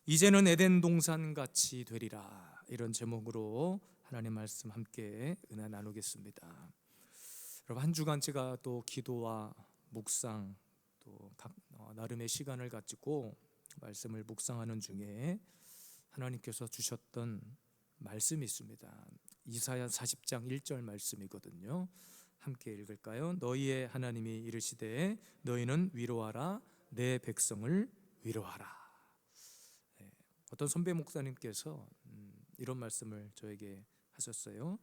이제는 에덴 동산 같이 되리라, 이런 제목으로 하나님 말씀 함께 은혜 나누겠습니다. 여러분, 한 주간 제가 또 기도와 묵상 또 나름의 시간을 가지고 말씀을 묵상하는 중에 하나님께서 주셨던 말씀이 있습니다. 이사야 40장 1절 말씀이거든요. 함께 읽을까요? 너희의 하나님이 이르시되 너희는 위로하라, 내 백성을 위로하라. 어떤 선배 목사님께서 이런 말씀을 저에게 하셨어요.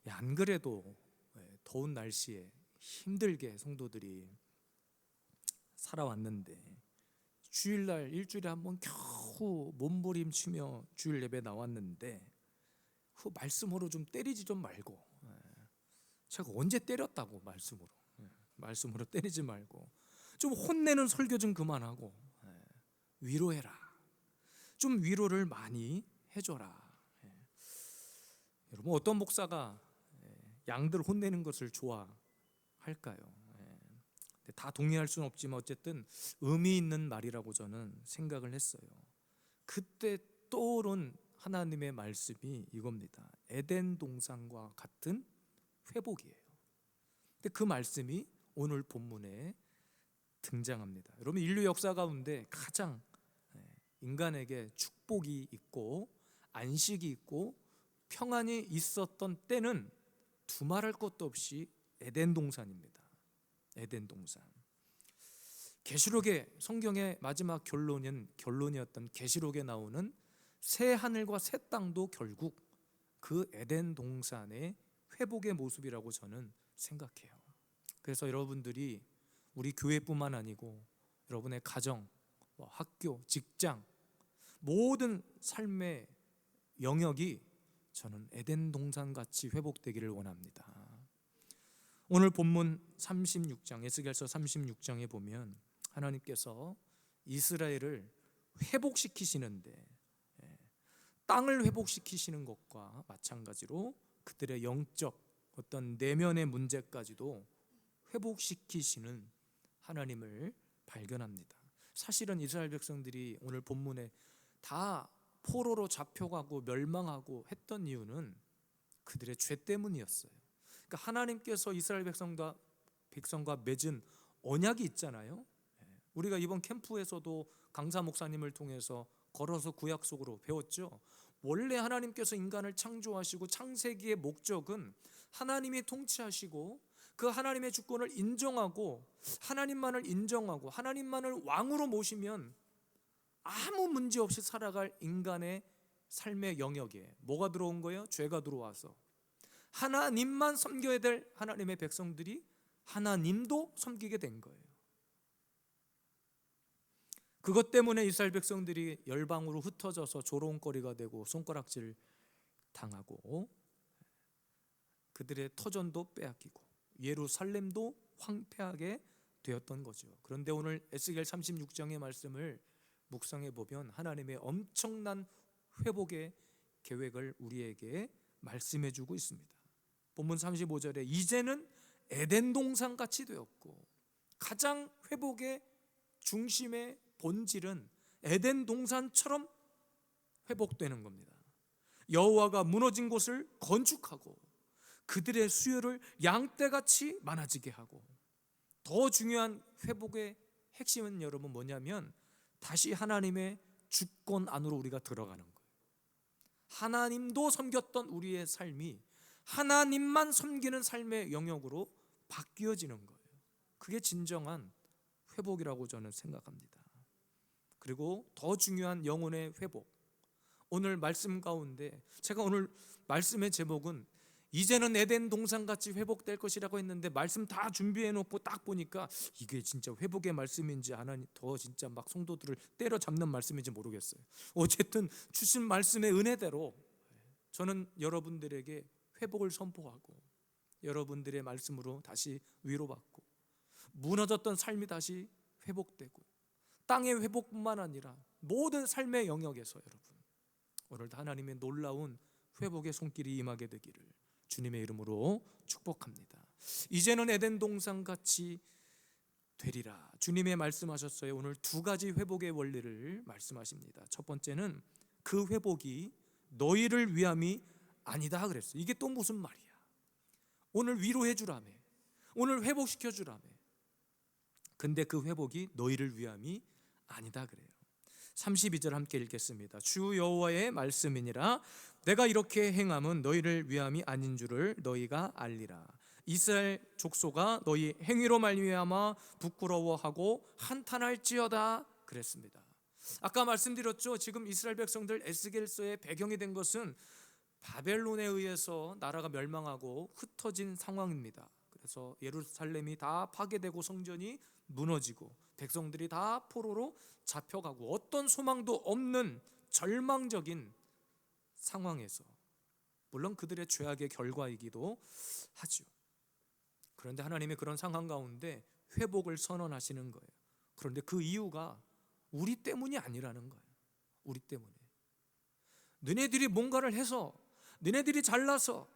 안 그래도 더운 날씨에 힘들게 성도들이 살아왔는데 주일날 일주일에 한 번 겨우 몸부림치며 주일 예배 나왔는데 그 말씀으로 좀 때리지 좀 말고, 제가 언제 때렸다고 말씀으로 때리지 말고 좀 혼내는 설교 좀 그만하고 위로해라, 좀 위로를 많이 해줘라. 여러분, 어떤 목사가 양들 혼내는 것을 좋아할까요? 다 동의할 수는 없지만 어쨌든 의미 있는 말이라고 저는 생각을 했어요. 그때 떠오른 하나님의 말씀이 이겁니다. 에덴 동산과 같은 회복이에요. 근데 그 말씀이 오늘 본문에 등장합니다. 여러분, 인류 역사 가운데 가장 인간에게 축복이 있고 안식이 있고 평안이 있었던 때는 두말할 것도 없이 에덴 동산입니다. 에덴 동산. 계시록의 성경의 마지막 결론이었던 계시록에 나오는 새 하늘과 새 땅도 결국 그 에덴 동산의 회복의 모습이라고 저는 생각해요. 그래서 여러분들이 우리 교회뿐만 아니고 여러분의 가정, 학교, 직장, 모든 삶의 영역이 저는 에덴 동산같이 회복되기를 원합니다. 오늘 본문 36장, 에스겔서 36장에 보면 하나님께서 이스라엘을 회복시키시는데 땅을 회복시키시는 것과 마찬가지로 그들의 영적 어떤 내면의 문제까지도 회복시키시는 하나님을 발견합니다. 사실은 이스라엘 백성들이 오늘 본문에 다 포로로 잡혀가고 멸망하고 했던 이유는 그들의 죄 때문이었어요. 그러니까 하나님께서 이스라엘 백성과 맺은 언약이 있잖아요. 우리가 이번 캠프에서도 강사 목사님을 통해서 걸어서 구약 속으로 배웠죠. 원래 하나님께서 인간을 창조하시고 창세기의 목적은 하나님이 통치하시고 그 하나님의 주권을 인정하고 하나님만을 인정하고 하나님만을 왕으로 모시면 아무 문제 없이 살아갈 인간의 삶의 영역에 뭐가 들어온 거예요? 죄가 들어와서 하나님만 섬겨야 될 하나님의 백성들이 하나님도 섬기게 된 거예요. 그것 때문에 이스라엘 백성들이 열방으로 흩어져서 조롱거리가 되고 손가락질 당하고 그들의 터전도 빼앗기고 예루살렘도 황폐하게 되었던 거죠. 그런데 오늘 에스겔 36장의 말씀을 묵상해 보면 하나님의 엄청난 회복의 계획을 우리에게 말씀해 주고 있습니다. 본문 35절에 이제는 에덴 동산 같이 되었고, 가장 회복의 중심의 본질은 에덴 동산처럼 회복되는 겁니다. 여호와가 무너진 곳을 건축하고 그들의 수요를 양떼같이 많아지게 하고, 더 중요한 회복의 핵심은 여러분 뭐냐면 다시 하나님의 주권 안으로 우리가 들어가는 거예요. 하나님도 섬겼던 우리의 삶이 하나님만 섬기는 삶의 영역으로 바뀌어지는 거예요. 그게 진정한 회복이라고 저는 생각합니다. 그리고 더 중요한 영혼의 회복, 오늘 말씀 가운데 제가 오늘 말씀의 제목은 이제는 에덴 동산같이 회복될 것이라고 했는데 말씀 다 준비해 놓고 딱 보니까 이게 진짜 회복의 말씀인지 하나님 더 진짜 막 성도들을 때려잡는 말씀인지 모르겠어요. 어쨌든 주신 말씀의 은혜대로 저는 여러분들에게 회복을 선포하고 여러분들의 말씀으로 다시 위로받고 무너졌던 삶이 다시 회복되고 땅의 회복뿐만 아니라 모든 삶의 영역에서 여러분 오늘도 하나님의 놀라운 회복의 손길이 임하게 되기를 주님의 이름으로 축복합니다. 이제는 에덴 동산같이 되리라. 주님의 말씀하셨어요. 오늘 두 가지 회복의 원리를 말씀하십니다. 첫 번째는 그 회복이 너희를 위함이 아니다 그랬어요. 이게 또 무슨 말이야? 오늘 위로해 주라며, 오늘 회복시켜 주라며. 근데 그 회복이 너희를 위함이 아니다 그래요. 32절 함께 읽겠습니다. 주 여호와의 말씀이니라. 내가 이렇게 행함은 너희를 위함이 아닌 줄을 너희가 알리라. 이스라엘 족속아 너희 행위로 말미암아 부끄러워하고 한탄할지어다 그랬습니다. 아까 말씀드렸죠. 지금 이스라엘 백성들 에스겔서의 배경이 된 것은 바벨론에 의해서 나라가 멸망하고 흩어진 상황입니다. 그래서 예루살렘이 다 파괴되고 성전이 무너지고 백성들이 다 포로로 잡혀가고 어떤 소망도 없는 절망적인 상황에서, 물론 그들의 죄악의 결과이기도 하죠. 그런데 하나님이 그런 상황 가운데 회복을 선언하시는 거예요. 그런데 그 이유가 우리 때문이 아니라는 거예요. 우리 때문에. 너네들이 뭔가를 해서, 너네들이 잘나서,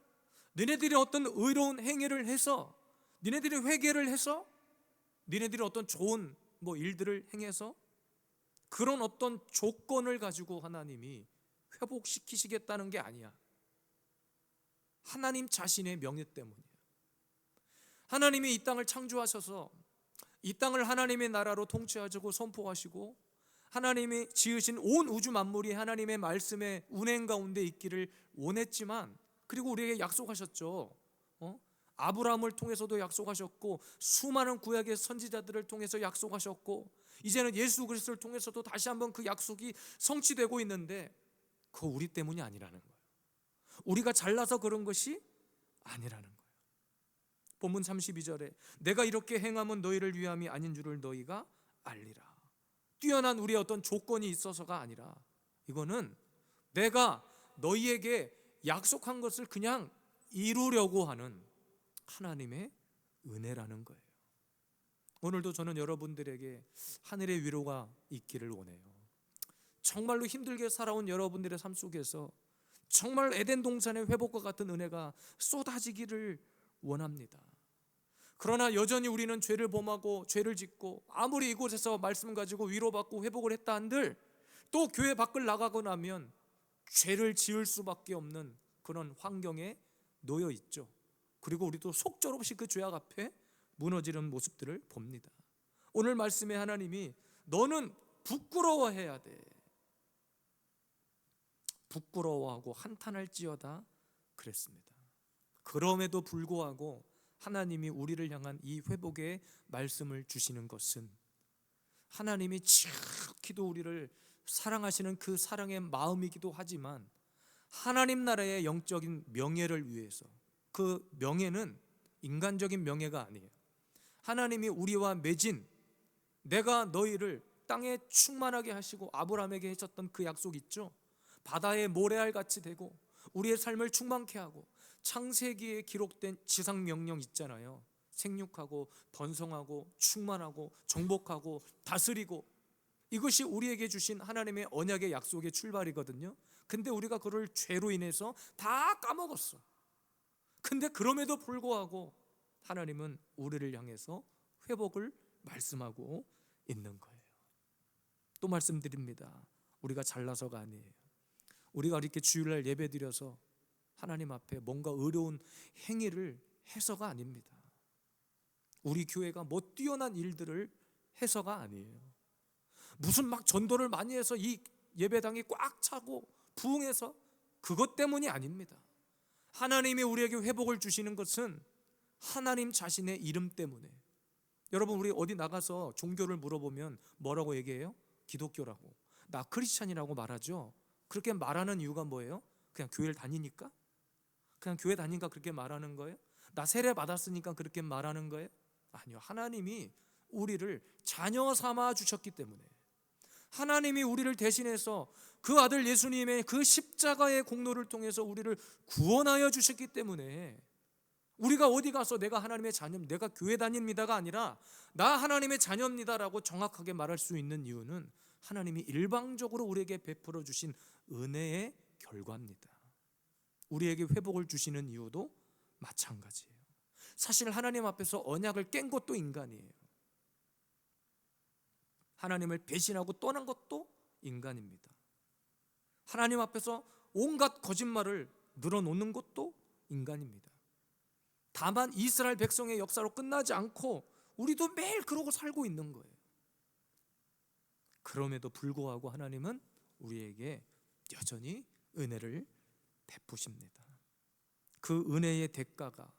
너네들이 어떤 의로운 행위를 해서, 너네들이 회개를 해서, 너네들이 어떤 좋은 일들을 행해서 그런 어떤 조건을 가지고 하나님이 회복시키시겠다는 게 아니야. 하나님 자신의 명예 때문이야. 하나님이 이 땅을 창조하셔서 이 땅을 하나님의 나라로 통치하시고 선포하시고 하나님이 지으신 온 우주 만물이 하나님의 말씀의 운행 가운데 있기를 원했지만, 그리고 우리에게 약속하셨죠. 아브라함을 통해서도 약속하셨고 수많은 구약의 선지자들을 통해서 약속하셨고 이제는 예수 그리스도를 통해서도 다시 한번 그 약속이 성취되고 있는데 그거 우리 때문이 아니라는 거예요. 우리가 잘나서 그런 것이 아니라는 거예요. 본문 32절에 내가 이렇게 행함은 너희를 위함이 아닌 줄을 너희가 알리라. 뛰어난 우리의 어떤 조건이 있어서가 아니라 이거는 내가 너희에게 약속한 것을 그냥 이루려고 하는 하나님의 은혜라는 거예요. 오늘도 저는 여러분들에게 하늘의 위로가 있기를 원해요. 정말로 힘들게 살아온 여러분들의 삶 속에서 정말 에덴 동산의 회복과 같은 은혜가 쏟아지기를 원합니다. 그러나 여전히 우리는 죄를 범하고 죄를 짓고 아무리 이곳에서 말씀 가지고 위로받고 회복을 했다 한들 또 교회 밖을 나가고 나면 죄를 지을 수밖에 없는 그런 환경에 놓여 있죠. 그리고 우리도 속절없이 그 죄악 앞에 무너지는 모습들을 봅니다. 오늘 말씀에 하나님이 너는 부끄러워해야 돼. 부끄러워하고 한탄할지어다 그랬습니다. 그럼에도 불구하고 하나님이 우리를 향한 이 회복의 말씀을 주시는 것은 하나님이 지극히도 우리를 사랑하시는 그 사랑의 마음이기도 하지만 하나님 나라의 영적인 명예를 위해서, 그 명예는 인간적인 명예가 아니에요. 하나님이 우리와 맺은, 내가 너희를 땅에 충만하게 하시고 아브라함에게 하셨던 그 약속 있죠. 바다의 모래알 같이 되고 우리의 삶을 충만케 하고 창세기에 기록된 지상 명령 있잖아요. 생육하고 번성하고 충만하고 정복하고 다스리고, 이것이 우리에게 주신 하나님의 언약의 약속의 출발이거든요. 근데 우리가 그걸 죄로 인해서 다 까먹었어. 근데 그럼에도 불구하고 하나님은 우리를 향해서 회복을 말씀하고 있는 거예요. 또 말씀드립니다. 우리가 잘나서가 아니에요. 우리가 이렇게 주일날 예배드려서 하나님 앞에 뭔가 의로운 행위를 해서가 아닙니다. 우리 교회가 뭐 뛰어난 일들을 해서가 아니에요. 무슨 막 전도를 많이 해서 이 예배당이 꽉 차고 부흥해서 그것 때문이 아닙니다. 하나님이 우리에게 회복을 주시는 것은 하나님 자신의 이름 때문에. 여러분, 우리 어디 나가서 종교를 물어보면 뭐라고 얘기해요? 기독교라고. 나 크리스찬이라고 말하죠. 그렇게 말하는 이유가 뭐예요? 그냥 교회를 다니니까? 그냥 교회 다니니까 그렇게 말하는 거예요? 나 세례 받았으니까 그렇게 말하는 거예요? 아니요. 하나님이 우리를 자녀 삼아 주셨기 때문에, 하나님이 우리를 대신해서 그 아들 예수님의 그 십자가의 공로를 통해서 우리를 구원하여 주셨기 때문에, 우리가 어디 가서 내가 하나님의 자녀입니다, 내가 교회 다닙니다가 아니라 나 하나님의 자녀입니다라고 정확하게 말할 수 있는 이유는 하나님이 일방적으로 우리에게 베풀어 주신 은혜의 결과입니다. 우리에게 회복을 주시는 이유도 마찬가지예요. 사실 하나님 앞에서 언약을 깬 것도 인간이에요. 하나님을 배신하고 떠난 것도 인간입니다. 하나님 앞에서 온갖 거짓말을 늘어놓는 것도 인간입니다. 다만 이스라엘 백성의 역사로 끝나지 않고 우리도 매일 그러고 살고 있는 거예요. 그럼에도 불구하고 하나님은 우리에게 여전히 은혜를 베푸십니다. 그 은혜의 대가가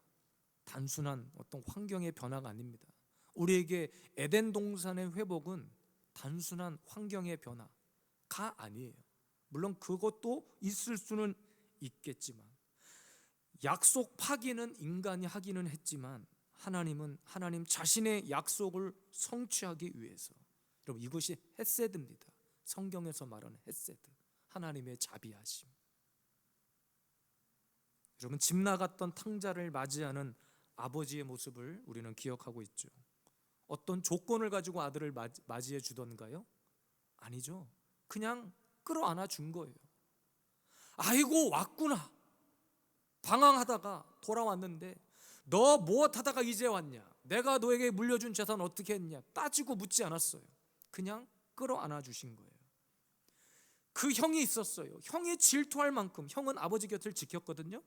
단순한 어떤 환경의 변화가 아닙니다. 우리에게 에덴 동산의 회복은 단순한 환경의 변화가 아니에요. 물론 그것도 있을 수는 있겠지만, 약속 파기는 인간이 하기는 했지만 하나님은 하나님 자신의 약속을 성취하기 위해서, 여러분 이것이 헤세드입니다. 성경에서 말하는 헤세드, 하나님의 자비하심. 여러분, 집 나갔던 탕자를 맞이하는 아버지의 모습을 우리는 기억하고 있죠. 어떤 조건을 가지고 아들을 맞이해 주던가요? 아니죠. 그냥 끌어안아 준 거예요. 아이고 왔구나. 방황하다가 돌아왔는데 너 무엇 하다가 이제 왔냐? 내가 너에게 물려준 재산 어떻게 했냐? 따지고 묻지 않았어요. 그냥 끌어안아 주신 거예요. 그 형이 있었어요. 형이 질투할 만큼 형은 아버지 곁을 지켰거든요.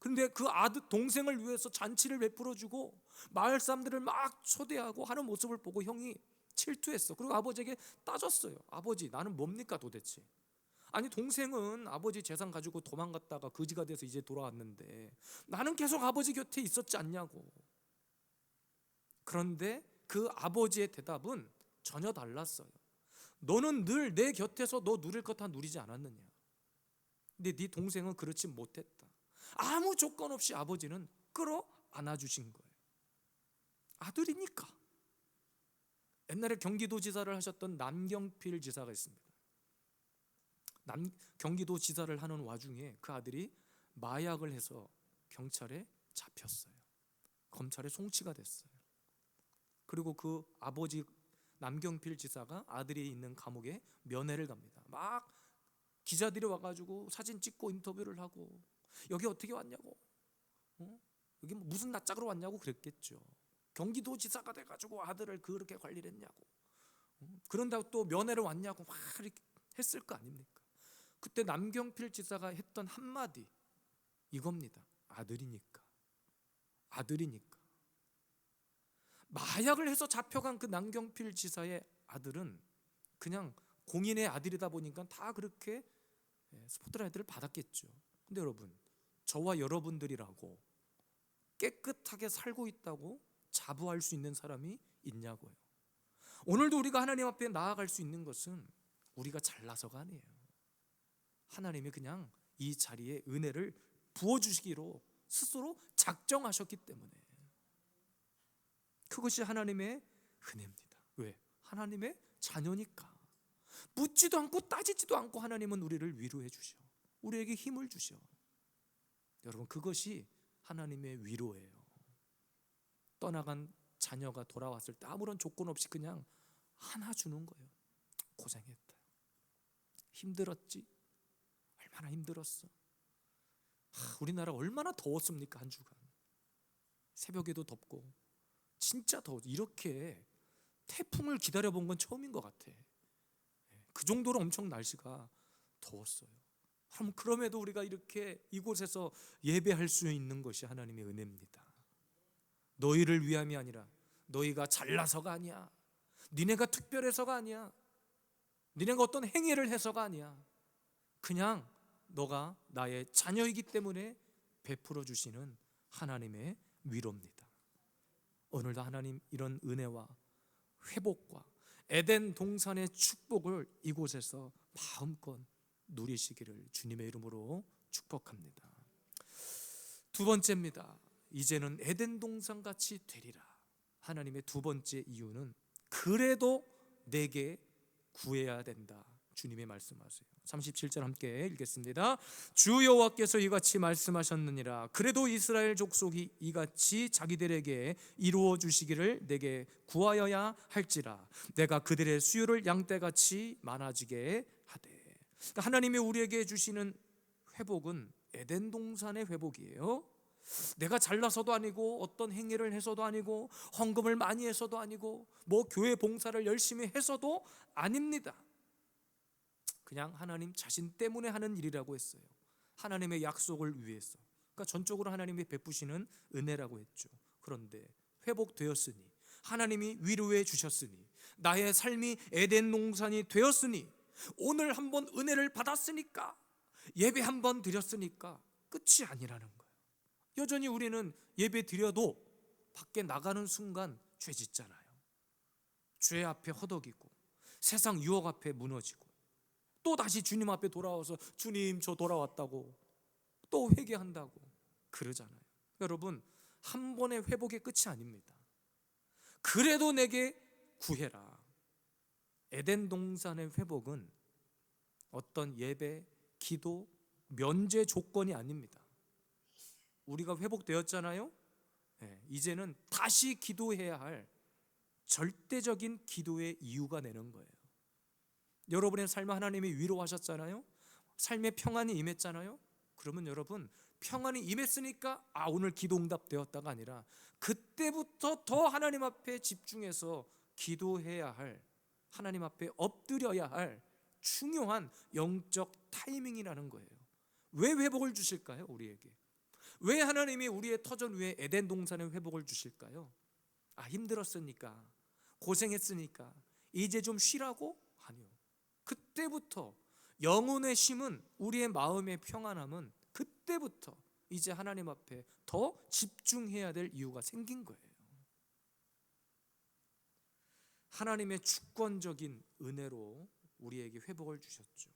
근데 그 아들 동생을 위해서 잔치를 베풀어 주고 마을 사람들을 막 초대하고 하는 모습을 보고 형이 질투했어. 그리고 아버지에게 따졌어요. 아버지, 나는 뭡니까 도대체? 아니, 동생은 아버지 재산 가지고 도망갔다가 거지가 돼서 이제 돌아왔는데 나는 계속 아버지 곁에 있었지 않냐고. 그런데 그 아버지의 대답은 전혀 달랐어요. 너는 늘 내 곁에서 너 누릴 것 다 누리지 않았느냐? 근데 네 동생은 그렇지 못했다. 아무 조건 없이 아버지는 끌어안아 주신 거예요. 아들이니까. 옛날에 경기도지사를 하셨던 남경필 지사가 있습니다. 경기도지사를 하는 와중에 그 아들이 마약을 해서 경찰에 잡혔어요. 검찰에 송치가 됐어요. 그리고 그 아버지 남경필 지사가 아들이 있는 감옥에 면회를 갑니다. 막 기자들이 와가지고 사진 찍고 인터뷰를 하고, 여기 어떻게 왔냐고, 여기 무슨 낯짝으로 왔냐고 그랬겠죠. 경기도지사가 돼가지고 아들을 그렇게 관리를 했냐고, 그런다고 또 면회를 왔냐고 막 이렇게 했을 거 아닙니까? 그때 남경필 지사가 했던 한마디 이겁니다. 아들이니까. 아들이니까. 마약을 해서 잡혀간 그 남경필 지사의 아들은 그냥 공인의 아들이다 보니까 다 그렇게 스포트라이트를 받았겠죠. 근데 여러분, 저와 여러분들이라고 깨끗하게 살고 있다고 자부할 수 있는 사람이 있냐고요. 오늘도 우리가 하나님 앞에 나아갈 수 있는 것은 우리가 잘나서가 아니에요. 하나님이 그냥 이 자리에 은혜를 부어주시기로 스스로 작정하셨기 때문에, 그것이 하나님의 은혜입니다. 왜? 하나님의 자녀니까. 묻지도 않고 따지지도 않고 하나님은 우리를 위로해 주셔. 우리에게 힘을 주셔. 여러분, 그것이 하나님의 위로예요. 떠나간 자녀가 돌아왔을 때 아무런 조건 없이 그냥 안아주는 거예요. 고생했다. 힘들었지? 얼마나 힘들었어. 우리나라 얼마나 더웠습니까? 한 주간. 새벽에도 덥고 진짜 더워. 이렇게 태풍을 기다려본 건 처음인 것 같아. 그 정도로 엄청 날씨가 더웠어요. 그럼에도 우리가 이렇게 이곳에서 예배할 수 있는 것이 하나님의 은혜입니다. 너희를 위함이 아니라, 너희가 잘나서가 아니야, 니네가 특별해서가 아니야, 니네가 어떤 행위를 해서가 아니야. 그냥 너가 나의 자녀이기 때문에 베풀어 주시는 하나님의 위로입니다. 오늘도 하나님 이런 은혜와 회복과 에덴 동산의 축복을 이곳에서 마음껏 누리시기를 주님의 이름으로 축복합니다. 두 번째입니다. 이제는 에덴 동산 같이 되리라. 하나님의 두 번째 이유는 그래도 내게 구해야 된다. 주님의 말씀하세요. 37절 함께 읽겠습니다. 주 여호와께서 이같이 말씀하셨느니라. 그래도 이스라엘 족속이 이같이 자기들에게 이루어 주시기를 내게 구하여야 할지라. 내가 그들의 수요를 양떼같이 많아지게 하되. 그러니까 하나님이 우리에게 주시는 회복은 에덴 동산의 회복이에요. 내가 잘나서도 아니고 어떤 행위를 해서도 아니고 헌금을 많이 해서도 아니고 뭐 교회 봉사를 열심히 해서도 아닙니다. 그냥 하나님 자신 때문에 하는 일이라고 했어요. 하나님의 약속을 위해서. 그러니까 전적으로 하나님이 베푸시는 은혜라고 했죠. 그런데 회복되었으니, 하나님이 위로해 주셨으니, 나의 삶이 에덴 동산이 되었으니, 오늘 한번 은혜를 받았으니까, 예배 한번 드렸으니까 끝이 아니라는 거예요. 여전히 우리는 예배 드려도 밖에 나가는 순간 죄 짓잖아요. 죄 앞에 허덕이고 세상 유혹 앞에 무너지고 또 다시 주님 앞에 돌아와서 주님 저 돌아왔다고 또 회개한다고 그러잖아요. 여러분, 한 번의 회복의 끝이 아닙니다. 그래도 내게 구해라. 에덴 동산의 회복은 어떤 예배, 기도, 면제 조건이 아닙니다. 우리가 회복되었잖아요. 이제는 다시 기도해야 할 절대적인 기도의 이유가 되는 거예요. 여러분의 삶을 하나님이 위로하셨잖아요. 삶의 평안이 임했잖아요. 그러면 여러분, 평안이 임했으니까 오늘 기도 응답되었다가 아니라 그때부터 더 하나님 앞에 집중해서 기도해야 할, 하나님 앞에 엎드려야 할 중요한 영적 타이밍이라는 거예요. 왜 회복을 주실까요? 우리에게 왜 하나님이 우리의 터전 위에 에덴 동산의 회복을 주실까요? 힘들었으니까, 고생했으니까 이제 좀 쉬라고? 아니요. 그때부터 영혼의 쉼은, 우리의 마음의 평안함은 그때부터 이제 하나님 앞에 더 집중해야 될 이유가 생긴 거예요. 하나님의 주권적인 은혜로 우리에게 회복을 주셨죠.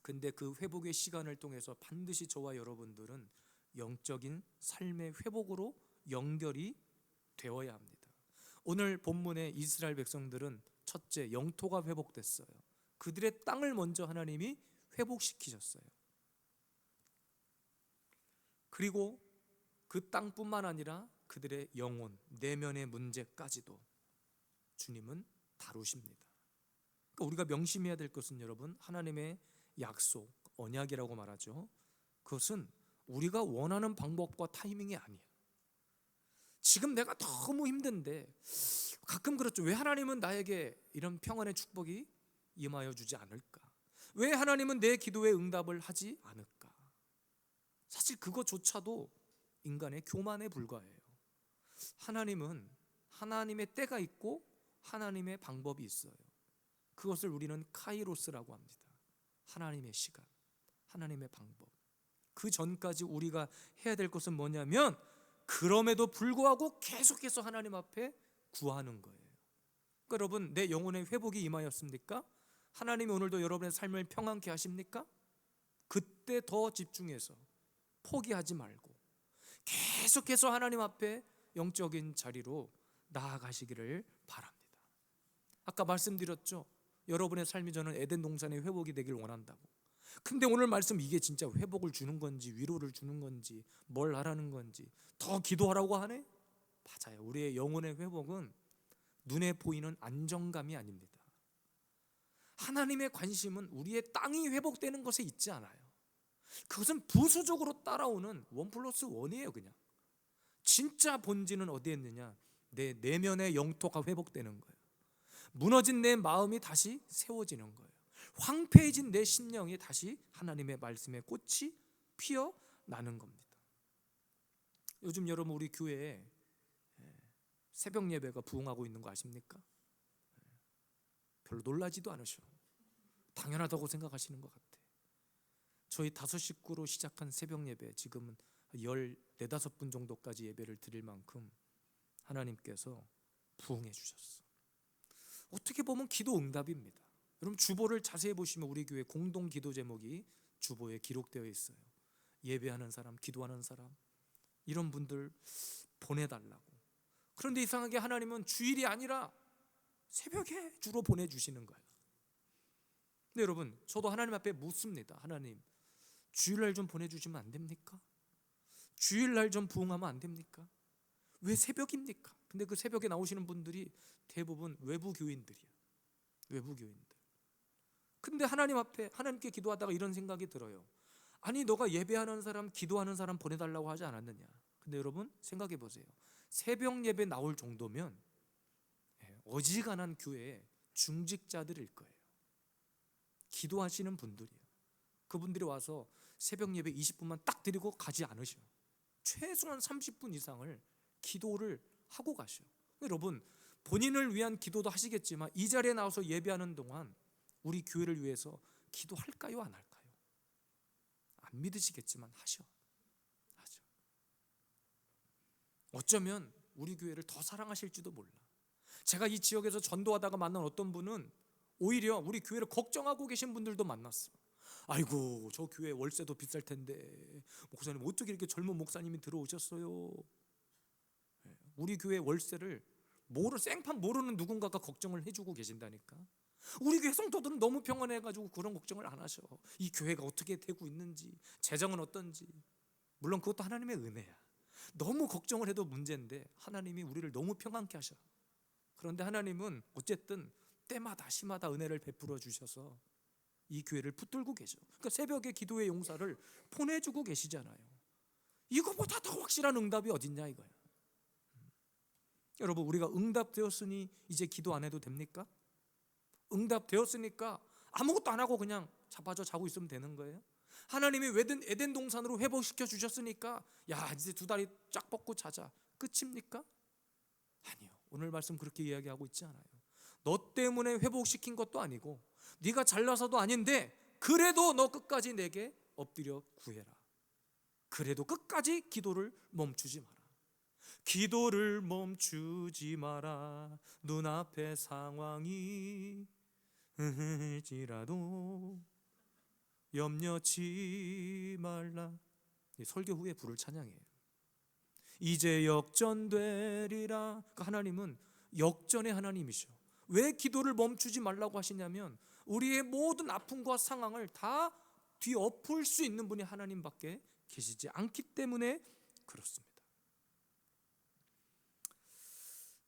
근데 그 회복의 시간을 통해서 반드시 저와 여러분들은 영적인 삶의 회복으로 연결이 되어야 합니다. 오늘 본문의 이스라엘 백성들은 첫째, 영토가 회복됐어요. 그들의 땅을 먼저 하나님이 회복시키셨어요. 그리고 그 땅뿐만 아니라 그들의 영혼, 내면의 문제까지도 주님은 다루십니다. 그러니까 우리가 명심해야 될 것은 여러분, 하나님의 약속, 언약이라고 말하죠. 그것은 우리가 원하는 방법과 타이밍이 아니에요. 지금 내가 너무 힘든데, 가끔 그렇죠. 왜 하나님은 나에게 이런 평안의 축복이 임하여 주지 않을까? 왜 하나님은 내 기도에 응답을 하지 않을까? 사실 그것조차도 인간의 교만에 불과해요. 하나님은 하나님의 때가 있고 하나님의 방법이 있어요. 그것을 우리는 카이로스라고 합니다. 하나님의 시간, 하나님의 방법. 그 전까지 우리가 해야 될 것은 뭐냐면, 그럼에도 불구하고 계속해서 하나님 앞에 구하는 거예요. 그러니까 여러분, 내 영혼의 회복이 임하였습니까? 하나님이 오늘도 여러분의 삶을 평안케 하십니까? 그때 더 집중해서 포기하지 말고 계속해서 하나님 앞에 영적인 자리로 나아가시기를 바랍니다. 아까 말씀드렸죠. 여러분의 삶이 저는 에덴 동산의 회복이 되길 원한다고. 근데 오늘 말씀, 이게 진짜 회복을 주는 건지 위로를 주는 건지 뭘 하라는 건지, 더 기도하라고 하네? 맞아요. 우리의 영혼의 회복은 눈에 보이는 안정감이 아닙니다. 하나님의 관심은 우리의 땅이 회복되는 것에 있지 않아요. 그것은 부수적으로 따라오는 1+1이에요. 그냥 진짜 본질은 어디에 있느냐? 내 내면의 영토가 회복되는 거예요. 무너진 내 마음이 다시 세워지는 거예요. 황폐해진 내 심령이 다시 하나님의 말씀에 꽃이 피어나는 겁니다. 요즘 여러분, 우리 교회에 새벽 예배가 부흥하고 있는 거 아십니까? 별로 놀라지도 않으셔. 당연하다고 생각하시는 것 같아. 저희 5 식구로 시작한 새벽 예배, 지금은 14-15분 정도까지 예배를 드릴 만큼 하나님께서 부흥해 주셨어. 어떻게 보면 기도 응답입니다. 여러분, 주보를 자세히 보시면 우리 교회 공동 기도 제목이 주보에 기록되어 있어요. 예배하는 사람, 기도하는 사람, 이런 분들 보내달라고. 그런데 이상하게 하나님은 주일이 아니라 새벽에 주로 보내주시는 거예요. 근데 여러분, 저도 하나님 앞에 묻습니다. 하나님, 주일날 좀 보내주시면 안 됩니까? 주일날 좀 부흥하면 안 됩니까? 왜 새벽입니까? 근데 그 새벽에 나오시는 분들이 대부분 외부 교인들이에요. 외부 교인들. 근데 하나님 앞에, 하나님께 기도하다가 이런 생각이 들어요. 아니 너가 예배하는 사람, 기도하는 사람 보내달라고 하지 않았느냐. 근데 여러분 생각해 보세요. 새벽 예배 나올 정도면 어지간한 교회의 중직자들일 거예요. 기도하시는 분들이요. 그분들이 와서 새벽 예배 20분만 딱 드리고 가지 않으셔. 최소한 30분 이상을 기도를 하고 가셔. 여러분 본인을 위한 기도도 하시겠지만 이 자리에 나와서 예배하는 동안 우리 교회를 위해서 기도할까요, 안 할까요? 안 믿으시겠지만 하셔. 어쩌면 우리 교회를 더 사랑하실지도 몰라. 제가 이 지역에서 전도하다가 만난 어떤 분은 오히려 우리 교회를 걱정하고 계신 분들도 만났어. 아이고 저 교회 월세도 비쌀 텐데 목사님 어떻게 이렇게 젊은 목사님이 들어오셨어요? 우리 교회 월세를 생판 모르는 누군가가 걱정을 해주고 계신다니까. 우리 교회 성도들은 너무 평안해가지고 그런 걱정을 안 하셔. 이 교회가 어떻게 되고 있는지, 재정은 어떤지. 물론 그것도 하나님의 은혜야. 너무 걱정을 해도 문제인데 하나님이 우리를 너무 평안케 하셔. 그런데 하나님은 어쨌든 때마다 시마다 은혜를 베풀어 주셔서 이 교회를 붙들고 계셔. 그러니까 새벽에 기도의 용사를 보내주고 계시잖아요. 이거보다 더 확실한 응답이 어딨냐 이거야. 여러분 우리가 응답되었으니 이제 기도 안 해도 됩니까? 응답되었으니까 아무것도 안 하고 그냥 자빠져 자고 있으면 되는 거예요? 하나님이 에덴 동산으로 회복시켜 주셨으니까 야 이제 두 다리 쫙 뻗고 자자 끝입니까? 아니요. 오늘 말씀 그렇게 이야기하고 있지 않아요. 너 때문에 회복시킨 것도 아니고 네가 잘나서도 아닌데 그래도 너 끝까지 내게 엎드려 구해라. 그래도 끝까지 기도를 멈추지 마라. 기도를 멈추지 마라. 눈앞의 상황이 지라도 염려치 말라. 설교 후에 부를 찬양이에요. 이제 역전되리라. 하나님은 역전의 하나님이셔. 왜 기도를 멈추지 말라고 하시냐면 우리의 모든 아픔과 상황을 다 뒤엎을 수 있는 분이 하나님밖에 계시지 않기 때문에 그렇습니다.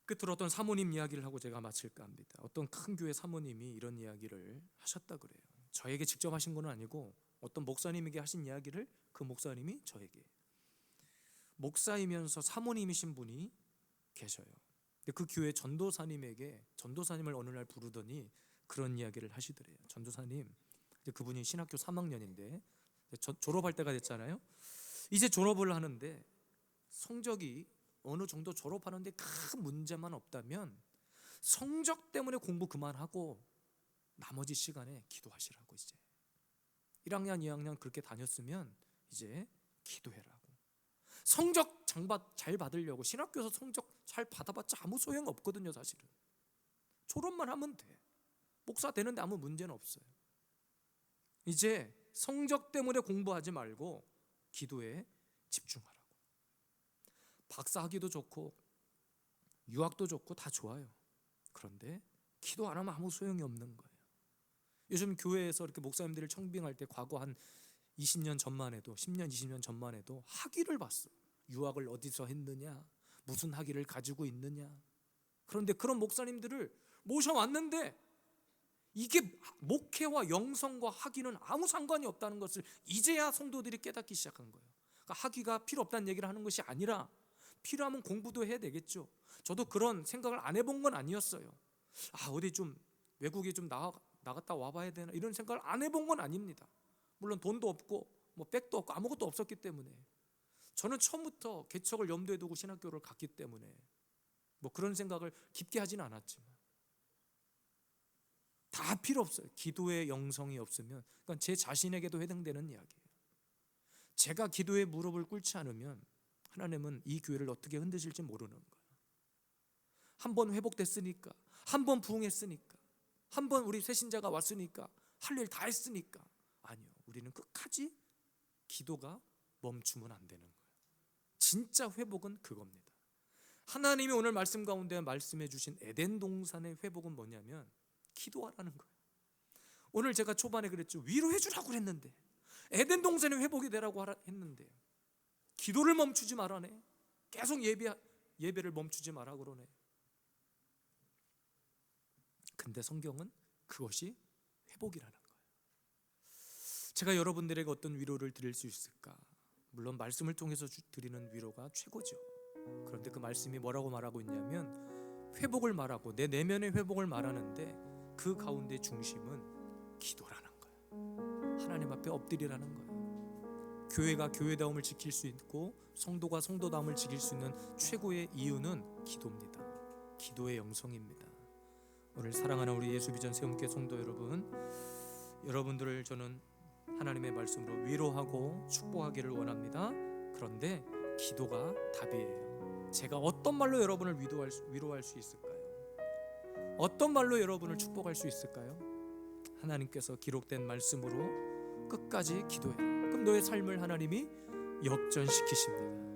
끝으로 어떤 사모님 이야기를 하고 제가 마칠까 합니다. 어떤 큰 교회 사모님이 이런 이야기를 하셨다 그래요. 저에게 직접 하신 건 아니고 어떤 목사님에게 하신 이야기를 그 목사님이 저에게, 목사이면서 사모님이신 분이 계셔요. 근데 그 교회 전도사님에게, 전도사님을 어느 날 부르더니 그런 이야기를 하시더래요. 전도사님, 그분이 신학교 3학년인데 졸업할 때가 됐잖아요. 이제 졸업을 하는데 성적이 어느 정도 졸업하는데 큰 문제만 없다면 성적 때문에 공부 그만하고 나머지 시간에 기도하시라고. 이제 1학년 2학년 그렇게 다녔으면 이제 기도해라고. 성적 잘 받으려고 신학교에서 성적 잘 받아봤자 아무 소용 없거든요. 사실은 졸업만 하면 돼. 목사 되는데 아무 문제는 없어요. 이제 성적 때문에 공부하지 말고 기도에 집중하라고. 박사학위도 좋고 유학도 좋고 다 좋아요. 그런데 기도 안 하면 아무 소용이 없는 거예요. 요즘 교회에서 이렇게 목사님들을 청빙할 때 과거 한 20년 전만 해도 10년 20년 전만 해도 학위를 봤어. 유학을 어디서 했느냐, 무슨 학위를 가지고 있느냐. 그런데 그런 목사님들을 모셔왔는데 이게 목회와 영성과 학위는 아무 상관이 없다는 것을 이제야 성도들이 깨닫기 시작한 거예요. 그러니까 학위가 필요 없다는 얘기를 하는 것이 아니라 필요하면 공부도 해야 되겠죠. 저도 그런 생각을 안 해본 건 아니었어요. 어디 좀 외국에 좀 나갔다 와봐야 되나 이런 생각을 안 해본 건 아닙니다. 물론 돈도 없고 뭐 백도 없고 아무것도 없었기 때문에 저는 처음부터 개척을 염두에 두고 신학교를 갔기 때문에 뭐 그런 생각을 깊게 하지는 않았지만 다 필요 없어요. 기도의 영성이 없으면. 그러니까 제 자신에게도 해당되는 이야기예요. 제가 기도에 무릎을 꿇지 않으면 하나님은 이 교회를 어떻게 흔드실지 모르는 거예요. 한 번 회복됐으니까, 한 번 부흥했으니까, 한 번 우리 새신자가 왔으니까, 할 일 다 했으니까. 아니요, 우리는 끝까지 기도가 멈추면 안 되는 거예요. 진짜 회복은 그겁니다. 하나님이 오늘 말씀 가운데 말씀해 주신 에덴 동산의 회복은 뭐냐면 기도하라는 거예요. 오늘 제가 초반에 그랬죠. 위로해 주라고 그랬는데, 에덴 동산의 회복이 되라고 했는데 기도를 멈추지 말라네. 계속 예배를 멈추지 마라 그러네. 근데 성경은 그것이 회복이라는 거예요. 제가 여러분들에게 어떤 위로를 드릴 수 있을까? 물론 말씀을 통해서 드리는 위로가 최고죠. 그런데 그 말씀이 뭐라고 말하고 있냐면 회복을 말하고 내 내면의 회복을 말하는데 그 가운데 중심은 기도라는 거예요. 하나님 앞에 엎드리라는 거예요. 교회가 교회다움을 지킬 수 있고 성도가 성도다움을 지킬 수 있는 최고의 이유는 기도입니다. 기도의 영성입니다. 오늘 사랑하는 우리 예수비전 세움교회 성도 여러분, 여러분들을 저는 하나님의 말씀으로 위로하고 축복하기를 원합니다. 그런데 기도가 답이에요. 제가 어떤 말로 여러분을 위로할 수 있을까요? 어떤 말로 여러분을 축복할 수 있을까요? 하나님께서 기록된 말씀으로 끝까지 기도해라. 그럼 너의 삶을 하나님이 역전시키십니다.